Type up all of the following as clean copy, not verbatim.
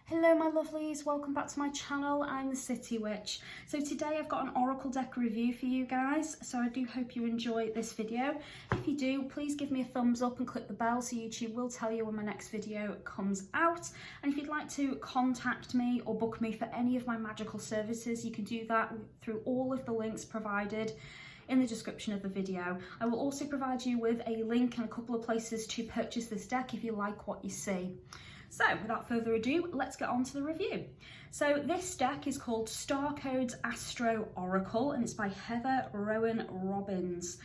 Hello my lovelies, welcome back to my channel. I'm the City Witch. So today I've got an Oracle deck review for you guys, so I do hope you enjoy this video. If you do, please give me a thumbs up and click the bell so YouTube will tell you when my next video comes out. And if you'd like to contact me or book me for any of my magical services, you can do that through all of the links provided in the description of the video. I will also provide you with a link and a couple of places to purchase this deck if you like what you see. So without further ado, let's get on to the review. So this deck is called Starcodes Astro Oracle and it's by Heather Rowan Robbins.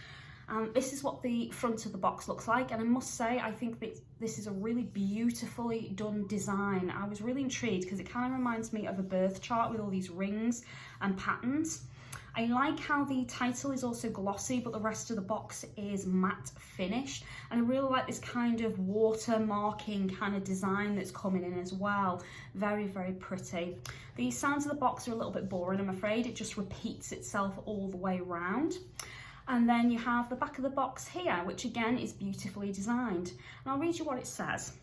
This is what the front of the box looks like, and I must say I think that this is a really beautifully done design. I was really intrigued because it kind of reminds me of a birth chart with all these rings and patterns. I like how the title is also glossy, but the rest of the box is matte finish. And I really like this kind of watermarking kind of design that's coming in as well. Very, very pretty. The sounds of the box are a little bit boring, I'm afraid. It just repeats itself all the way around. And then you have the back of the box here, which again is beautifully designed. And I'll read you what it says.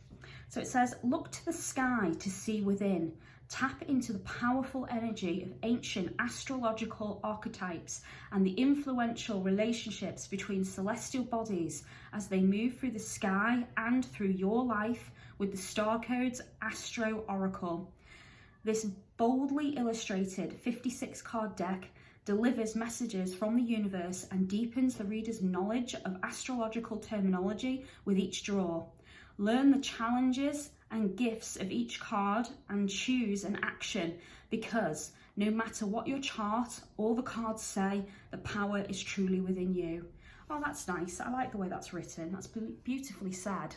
So it says, "Look to the sky to see within. Tap into the powerful energy of ancient astrological archetypes and the influential relationships between celestial bodies as they move through the sky and through your life with the Starcodes Astro Oracle. This boldly illustrated 56-card deck delivers messages from the universe and deepens the reader's knowledge of astrological terminology with each draw. Learn the challenges and gifts of each card and choose an action, because no matter what your chart or the cards say, the power is truly within you." Oh, that's nice. I like the way that's written. That's beautifully said.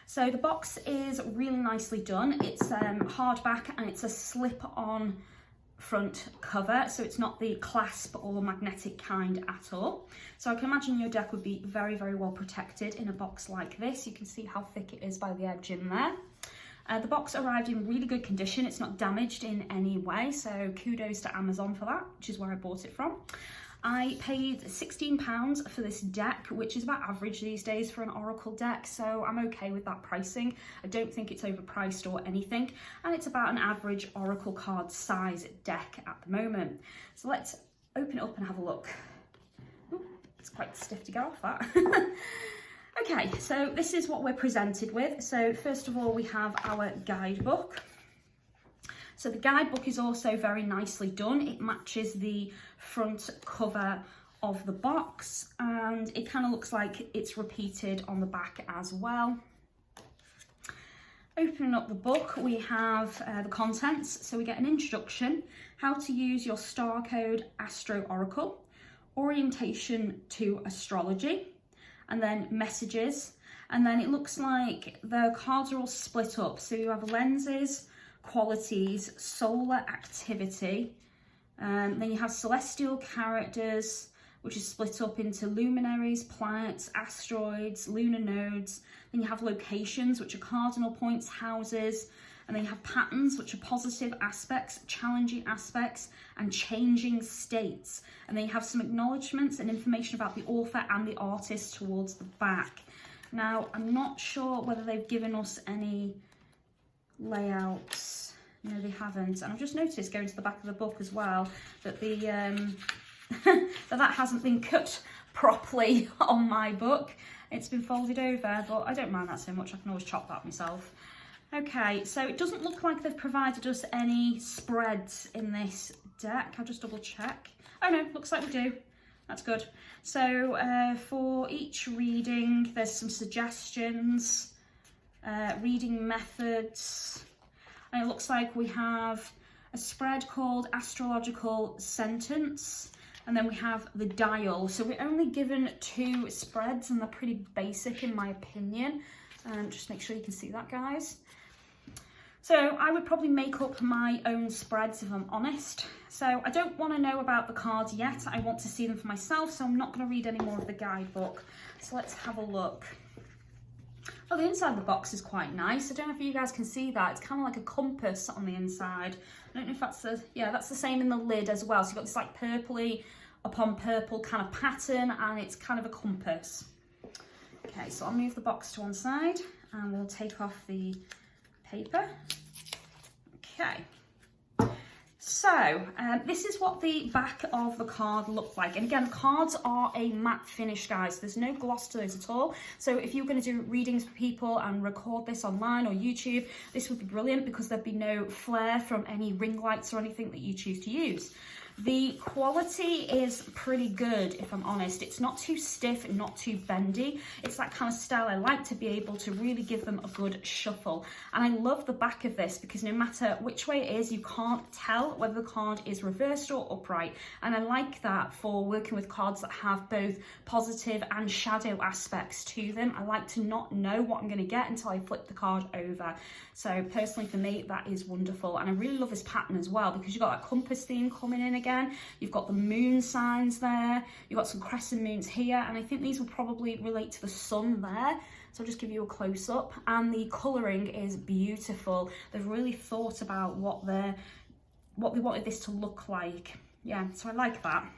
So the box is really nicely done. It's hardback and it's a slip-on front cover, so it's not the clasp or magnetic kind at all. So I can imagine your deck would be very, very well protected in a box like this. You can see how thick it is by the edge in there. The box arrived in really good condition. It's not damaged in any way, so kudos to Amazon for that, which is where I bought it from. I paid £16 for this deck, which is about average these days for an Oracle deck, so I'm okay with that pricing. I don't think it's overpriced or anything, and it's about an average Oracle card size deck at the moment. So let's open it up and have a look. Ooh, it's quite stiff to get off that. Okay, so this is what we're presented with. So first of all, we have our guidebook. So the guidebook is also very nicely done. It matches the front cover of the box and it kind of looks like it's repeated on the back as well. Opening up the book, we have the contents. So we get an introduction, how to use your Starcode Astro Oracle, orientation to astrology, and then messages. And then it looks like the cards are all split up. So you have lenses, qualities, solar activity, then you have celestial characters, which is split up into luminaries, planets, asteroids, lunar nodes. Then you have locations, which are cardinal points, houses, and then you have patterns, which are positive aspects, challenging aspects, and changing states. And then you have some acknowledgements and information about the author and the artist towards the back. Now, I'm not sure whether they've given us any layouts. No, they haven't. And I've just noticed going to the back of the book as well that the that hasn't been cut properly on my book. It's been folded over, but I don't mind that so much. I can always chop that myself. Okay, so it doesn't look like they've provided us any spreads in this deck. I'll just double check. Oh no, looks like we do. That's good. So for each reading, there's some suggestions, reading methods, and it looks like we have a spread called Astrological Sentence, and then we have the dial. So we're only given 2 spreads and they're pretty basic in my opinion. Just make sure you can see that, guys. So I would probably make up my own spreads if I'm honest. So I don't want to know about the cards yet. I want to see them for myself, so I'm not going to read any more of the guidebook. So let's have a look. Oh, the inside of the box is quite nice. I don't know if you guys can see that. It's kind of like a compass on the inside. I don't know if that's the, yeah, that's the same in the lid as well. So you've got this like purpley upon purple kind of pattern, and it's kind of a compass. Okay, so I'll move the box to one side and we'll take off the paper. Okay. So this is what the back of the card looked like. And again, cards are a matte finish, guys. There's no gloss to those at all. So if you're going to do readings for people and record this online or YouTube, this would be brilliant because there'd be no flare from any ring lights or anything that you choose to use. The quality is pretty good, if I'm honest. It's not too stiff and not too bendy. It's that kind of style I like to be able to really give them a good shuffle. And I love the back of this because no matter which way it is, you can't tell whether the card is reversed or upright. And I like that for working with cards that have both positive and shadow aspects to them. I like to not know what I'm going to get until I flip the card over. So personally for me, that is wonderful. And I really love this pattern as well because you've got that compass theme coming in again. You've got the moon signs there. You've got some crescent moons here. And I think these will probably relate to the sun there. So I'll just give you a close up. And the colouring is beautiful. They've really thought about what they wanted this to look like. Yeah, so I like that.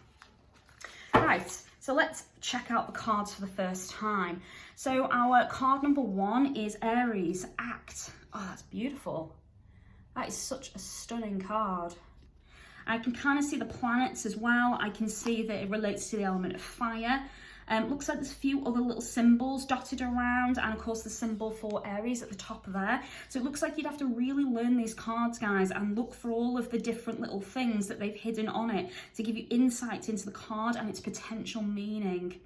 Right, so let's check out the cards for the first time. So our card number 1 is Aries, Act. Oh, that's beautiful. That is such a stunning card. I can kind of see the planets as well. I can see that it relates to the element of fire. Looks like there's a few other little symbols dotted around, and of course the symbol for Aries at the top there. So it looks like you'd have to really learn these cards, guys, and look for all of the different little things that they've hidden on it to give you insight into the card and its potential meaning.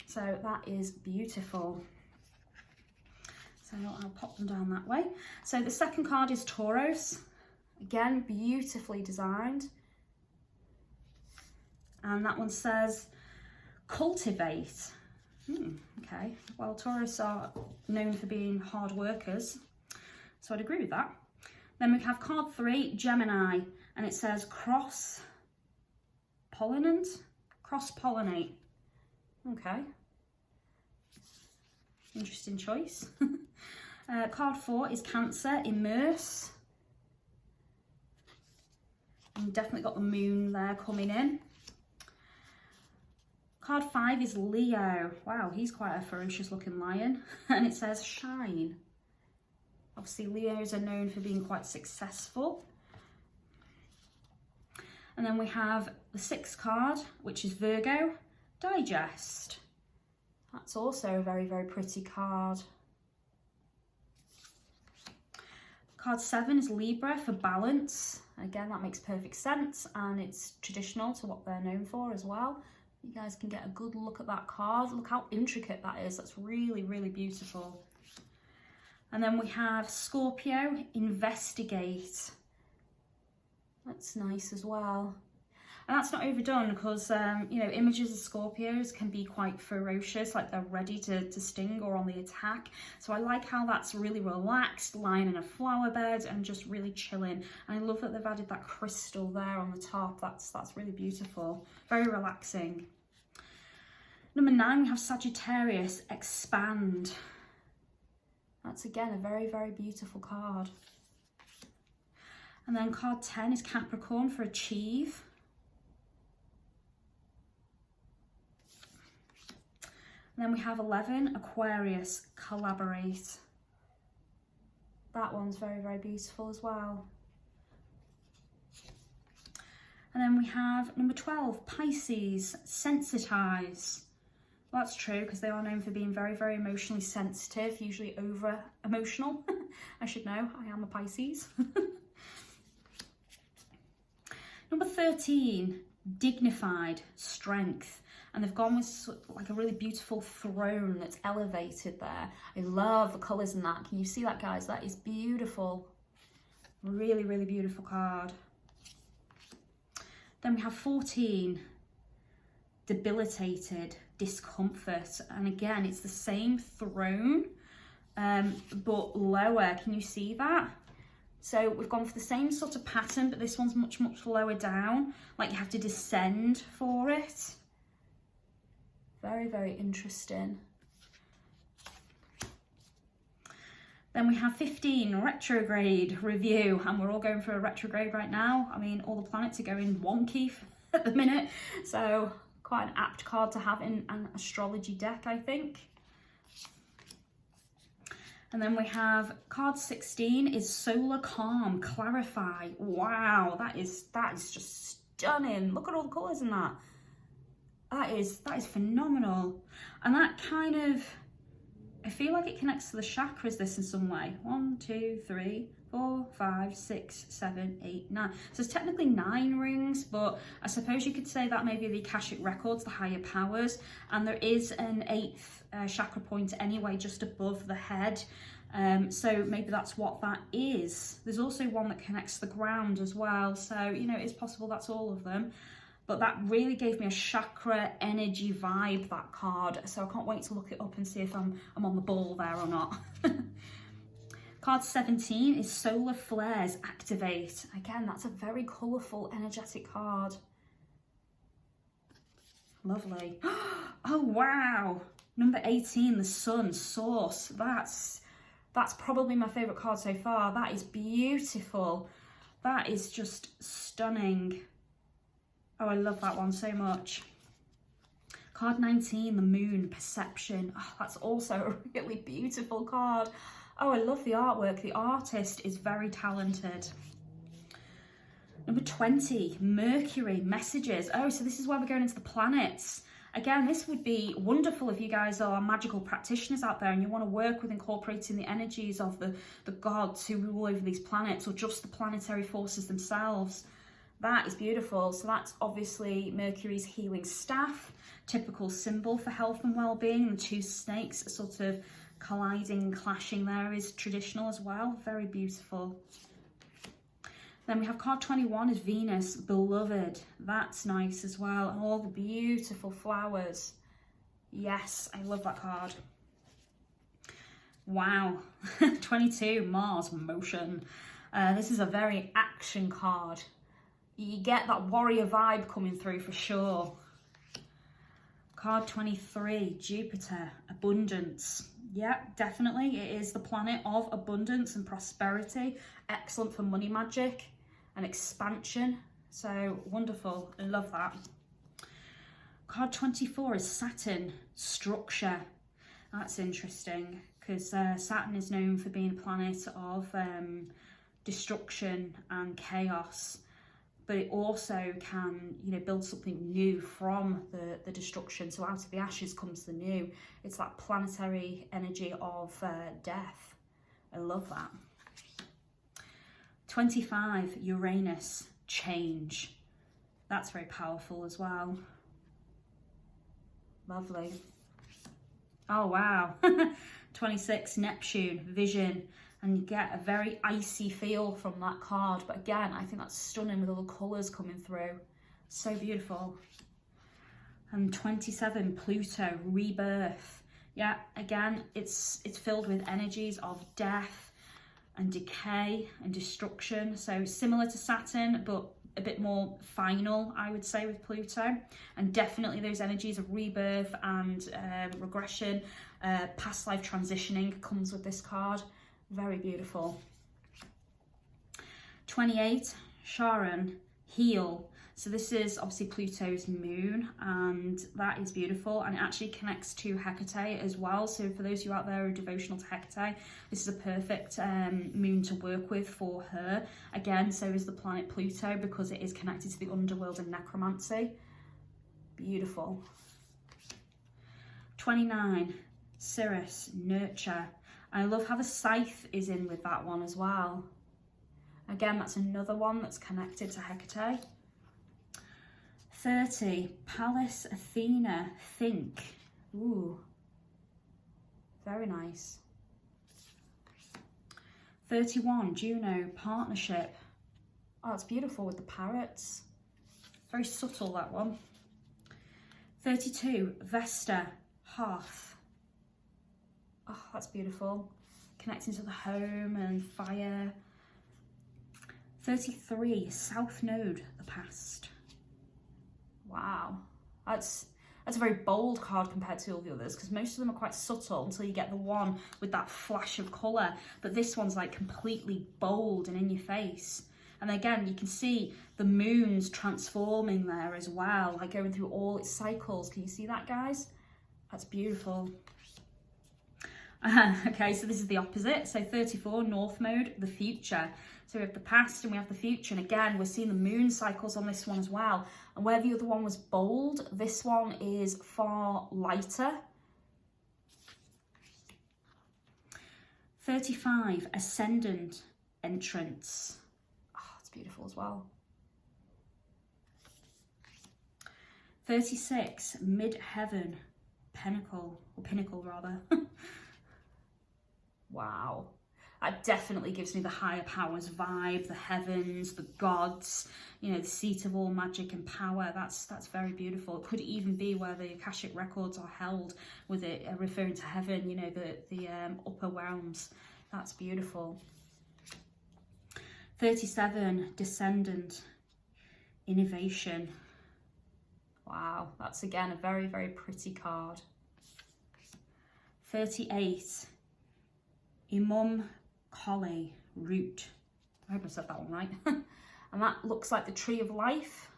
So that is beautiful. So I'll pop them down that way. So the second card is Taurus. Again, beautifully designed. And that one says, cultivate. Okay, well, Taurus are known for being hard workers, so I'd agree with that. Then we have card 3, Gemini, and it says cross-pollinate. Okay. Interesting choice. Card 4 is Cancer, immerse. And definitely got the moon there coming in. Card 5 is Leo. Wow, he's quite a ferocious looking lion. And it says shine. Obviously, Leos are known for being quite successful. And then we have the 6th card, which is Virgo, digest. That's also a very, very pretty card. Card 7 is Libra for balance. Again, that makes perfect sense, and it's traditional to what they're known for as well. You guys can get a good look at that card. Look how intricate that is. That's really, really beautiful. And then we have Scorpio, investigate. That's nice as well. And that's not overdone because, you know, images of Scorpios can be quite ferocious, like they're ready to sting or on the attack. So I like how that's really relaxed, lying in a flower bed and just really chilling. And I love that they've added that crystal there on the top. That's really beautiful. Very relaxing. Number 9, we have Sagittarius, expand. That's again a very, very beautiful card. And then card 10 is Capricorn for achieve. And then we have 11, Aquarius, collaborate. That one's very, very beautiful as well. And then we have number 12, Pisces, sensitize. Well, that's true because they are known for being very, very emotionally sensitive, usually over emotional. I should know, I am a Pisces. Number 13, dignified, strength. And they've gone with like a really beautiful throne that's elevated there. I love the colours in that. Can you see that, guys? That is beautiful. Really, really beautiful card. Then we have 14, debilitated, discomfort. And again, it's the same throne, but lower. Can you see that? So we've gone for the same sort of pattern, but this one's much, much lower down. Like you have to descend for it. Very, very interesting. Then we have 15, retrograde review, and we're all going for a retrograde right now. I mean, all the planets are going wonky at the minute, so quite an apt card to have in an astrology deck, I think. And then we have card 16 is Solar Calm, Clarify. Wow, that is just stunning. Look at all the colours in that. That is phenomenal. And that kind of, I feel like it connects to the chakras, this in some way. 1, 2, 3, 4, 5, 6, 7, 8, 9. So it's technically 9 rings, but I suppose you could say that maybe the Akashic records, the higher powers, and there is an 8th chakra point anyway, just above the head. So maybe that's what that is. There's also one that connects the ground as well. So, you know, it's possible that's all of them. But that really gave me a chakra energy vibe, that card. So I can't wait to look it up and see if I'm on the ball there or not. Card 17 is Solar Flares, Activate. Again, that's a very colourful, energetic card. Lovely. Oh, wow. Number 18, the Sun, Source. That's probably my favourite card so far. That is beautiful. That is just stunning. Oh, I love that one so much. Card 19, the Moon, Perception. Oh, that's also a really beautiful card. Oh, I love the artwork. The artist is very talented. Number 20, Mercury, Messages. Oh, so this is where we're going into the planets. Again, this would be wonderful if you guys are magical practitioners out there and you want to work with incorporating the energies of the gods who rule over these planets, or just the planetary forces themselves. That is beautiful. So that's obviously Mercury's healing staff, typical symbol for health and well-being. The 2 snakes sort of colliding, clashing there is traditional as well. Very beautiful. Then we have card 21 is Venus, Beloved. That's nice as well. And all the beautiful flowers. Yes, I love that card. Wow. 22, Mars, Motion. This is a very action card. You get that warrior vibe coming through for sure. Card 23, Jupiter, Abundance. Yeah, definitely. It is the planet of abundance and prosperity. Excellent for money magic and expansion. So wonderful. I love that. Card 24 is Saturn, Structure. That's interesting because Saturn is known for being a planet of destruction and chaos. But it also can, you know, build something new from the destruction. So out of the ashes comes the new. It's that planetary energy of death. I love that. 25, Uranus, Change. That's very powerful as well. Lovely. Oh, wow. 26, Neptune, Vision. And you get a very icy feel from that card. But again, I think that's stunning with all the colours coming through. So beautiful. And 27, Pluto, Rebirth. Yeah, again, it's filled with energies of death and decay and destruction. So similar to Saturn, but a bit more final, I would say, with Pluto. And definitely those energies of rebirth and regression, past life transitioning comes with this card. Very beautiful. 28, Charon, Heal. So this is obviously Pluto's moon, and that is beautiful. And it actually connects to Hecate as well. So for those of you out there who are devotional to Hecate, this is a perfect moon to work with for her. Again, so is the planet Pluto, because it is connected to the underworld and necromancy. Beautiful. 29, Sirius, Nurture. I love how the scythe is in with that one as well. Again, that's another one that's connected to Hecate. 30, Pallas, Athena, Think. Ooh, very nice. 31, Juno, Partnership. Oh, it's beautiful with the parrots. Very subtle, that one. 32, Vesta, Hearth. Oh, that's beautiful. Connecting to the home and fire. 33, South Node, the Past. Wow. That's a very bold card compared to all the others, because most of them are quite subtle until you get the one with that flash of colour. But this one's like completely bold and in your face. And again, you can see the moon's transforming there as well, like going through all its cycles. Can you see that, guys? That's beautiful. Okay, so this is the opposite. So 34, North mode, the future. So we have the past and we have the future. And again, we're seeing the moon cycles on this one as well. And where the other one was bold, this one is far lighter. 35, ascendant entrance. Oh, it's beautiful as well. 36, mid-heaven, pinnacle rather. Wow. That definitely gives me the higher powers vibe, the heavens, the gods, you know, the seat of all magic and power. That's very beautiful. It could even be where the Akashic records are held, with it referring to heaven, you know, the upper realms. That's beautiful. 37, descendant, innovation. Wow, that's again a very, very pretty card. 38, Imam Kali, root. I hope I said that one right. And that looks like the tree of life.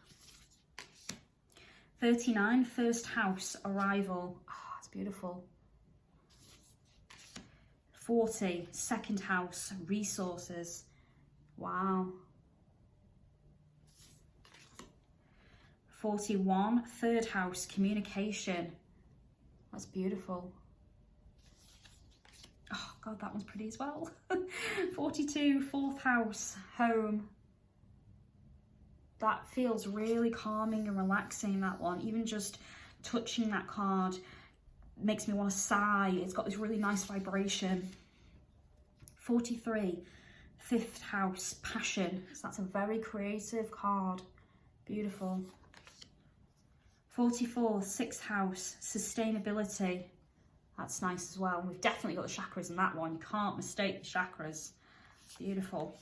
39, first house, arrival. Oh, it's beautiful. 40, second house, resources. Wow. 41, third house, communication. That's beautiful. Oh God, that one's pretty as well. 42, fourth house, home. That feels really calming and relaxing, that one. Even just touching that card makes me want to sigh. It's got this really nice vibration. 43, fifth house, passion. So that's a very creative card. Beautiful. 44, sixth house, sustainability. That's nice as well. We've definitely got the chakras in that one. You can't mistake the chakras. Beautiful.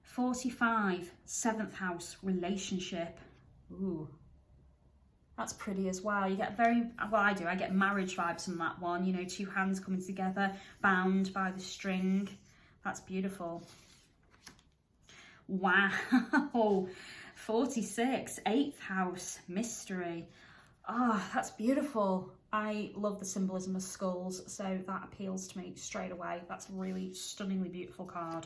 45, seventh house, relationship. Ooh, that's pretty as well. You get very, well, I do. I get marriage vibes from that one. You know, two hands coming together, bound by the string. That's beautiful. Wow. 46, eighth house, mystery. Oh, that's beautiful. I love the symbolism of skulls, so that appeals to me straight away. That's a really stunningly beautiful card.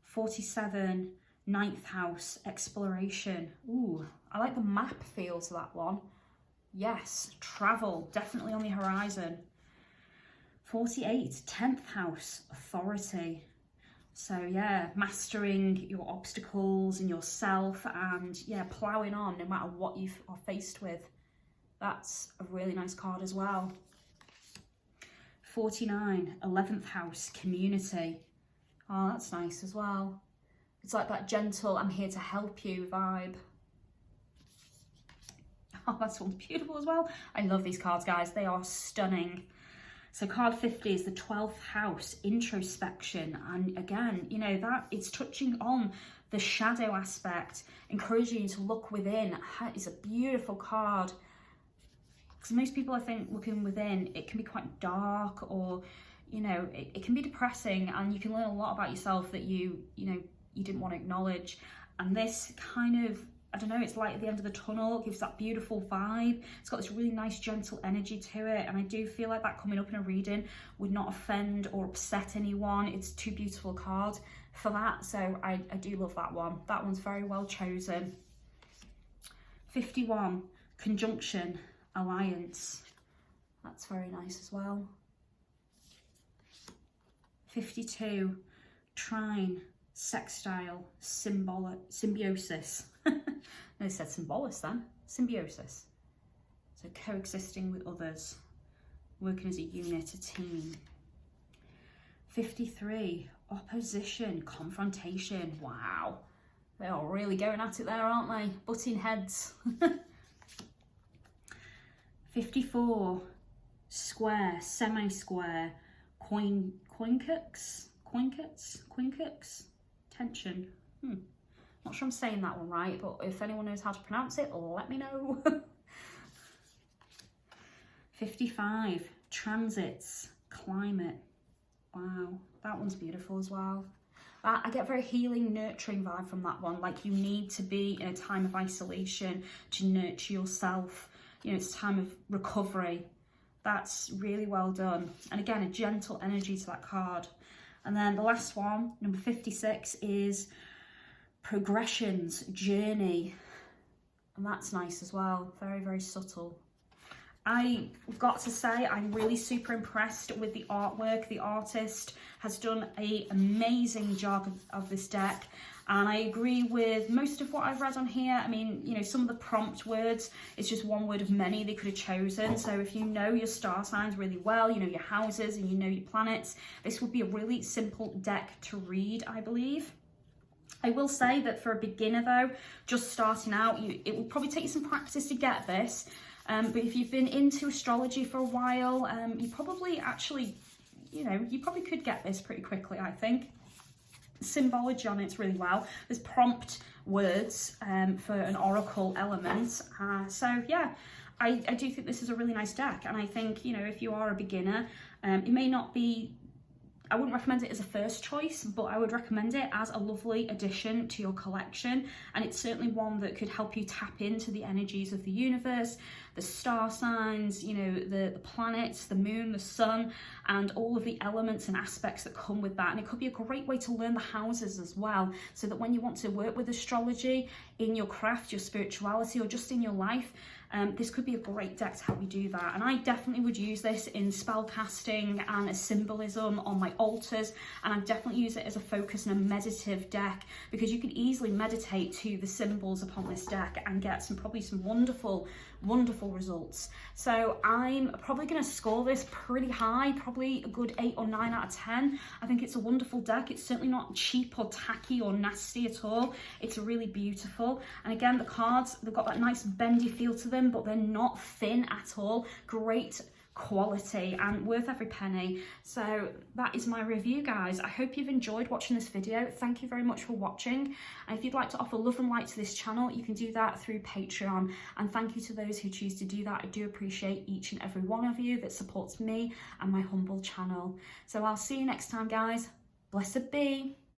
47, ninth house, exploration. Ooh, I like the map feel to that one. Yes, travel, definitely on the horizon. 48, 10th house, authority. So yeah, mastering your obstacles and yourself, and yeah, ploughing on no matter what you are faced with. That's a really nice card as well. 49, 11th house, community. Oh, that's nice as well. It's like that gentle, I'm here to help you vibe. Oh, that's one's beautiful as well. I love these cards, guys. They are stunning. So card 50 is the 12th house, introspection. And again, you know, that it's touching on the shadow aspect, encouraging you to look within. It's a beautiful card. Because most people, I think, looking within, it can be quite dark, or, you know, it can be depressing, and you can learn a lot about yourself that you didn't want to acknowledge. And this kind of, I don't know, it's light at the end of the tunnel. It gives that beautiful vibe. It's got this really nice, gentle energy to it. And I do feel like that coming up in a reading would not offend or upset anyone. It's too beautiful a card for that. So I do love that one. That one's very well chosen. 51, conjunction, alliance. That's very nice as well. 52, trine, sextile, symbiosis. No, it said symbolis then. Symbiosis. So coexisting with others, working as a unit, a team. 53, opposition, confrontation. Wow. They are really going at it there, aren't they? Butting heads. 54, square, semi-square, coincux, tension. Not sure I'm saying that one right, but if anyone knows how to pronounce it, let me know. 55, transits, climate. Wow, that one's beautiful as well. I get a very healing, nurturing vibe from that one. Like, you need to be in a time of isolation to nurture yourself. You know, it's a time of recovery. That's really well done. And again, a gentle energy to that card. And then the last one, number 56, is Progressions, Journey. And that's nice as well. Very, very subtle. I've got to say, I'm really super impressed with the artwork. The artist has done an amazing job of this deck. And I agree with most of what I've read on here. I mean, you know, some of the prompt words, it's just one word of many they could have chosen. So if you know your star signs really well, you know your houses and you know your planets, this would be a really simple deck to read, I believe. I will say that for a beginner though, just starting out, it will probably take you some practice to get this. But if you've been into astrology for a while, you probably actually, you know, you probably could get this pretty quickly, I think. Symbology on it's really well. There's prompt words for an oracle element. So yeah, I do think this is a really nice deck. And I think, you know, if you are a beginner, it may not be, I wouldn't recommend it as a first choice, but I would recommend it as a lovely addition to your collection. And it's certainly one that could help you tap into the energies of the universe, the star signs, you know, the planets, the moon, the sun, and all of the elements and aspects that come with that. And it could be a great way to learn the houses as well, so that when you want to work with astrology in your craft, your spirituality, or just in your life, this could be a great deck to help you do that. And I definitely would use this in spell casting and as symbolism on my altars, and I'd definitely use it as a focus and a meditative deck, because you can easily meditate to the symbols upon this deck and get probably some wonderful results. So I'm probably going to score this pretty high, probably a good 8 or 9 out of 10. I think it's a wonderful deck. It's certainly not cheap or tacky or nasty at all. It's really beautiful. And again, the cards, they've got that nice bendy feel to them, but they're not thin at all. Great quality and worth every penny. So that is my review, guys. I hope you've enjoyed watching this video. Thank you very much for watching, and if you'd like to offer love and light to this channel, you can do that through Patreon. And thank you to those who choose to do that. I do appreciate each and every one of you that supports me and my humble channel. So I'll see you next time, guys. Blessed be.